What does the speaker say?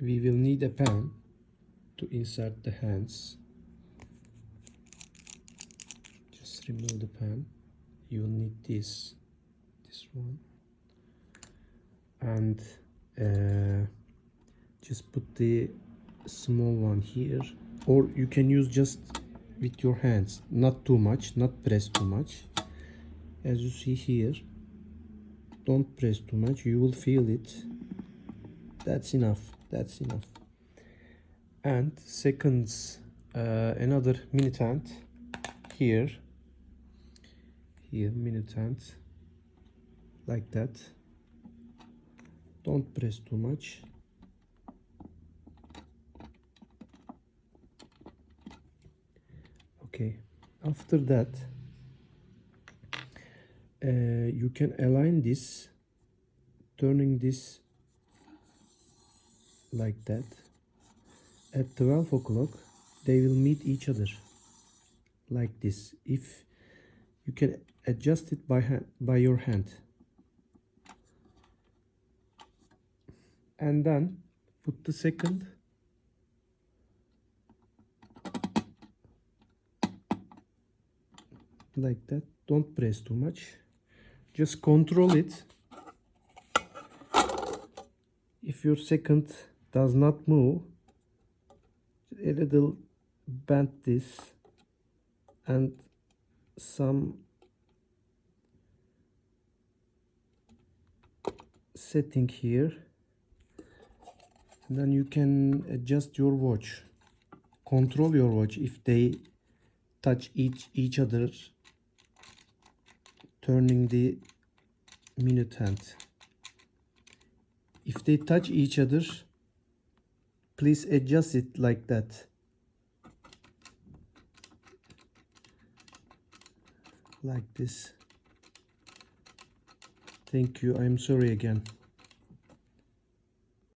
we will need a pen to insert the hands. Just remove the pen. You will need this one, and just put the small one here, or you can use just with your hands, not too much, not press too much. As you see here, don't press too much, you will feel it. That's enough, that's enough. And seconds, another mini tent here, mini tent like that. Don't press too much. Okay, after that you can align this, turning this like that. At 12 o'clock they will meet each other like this. If you can adjust it by hand, by your hand, and then put the second like that. Don't press too much, just control it. If your second does not move, a little bend this and some setting here, and then you can adjust your watch, control your watch. If they touch each other, turning the minute hand. If they touch each other, please adjust it like that. Like this. Thank you. I'm sorry again.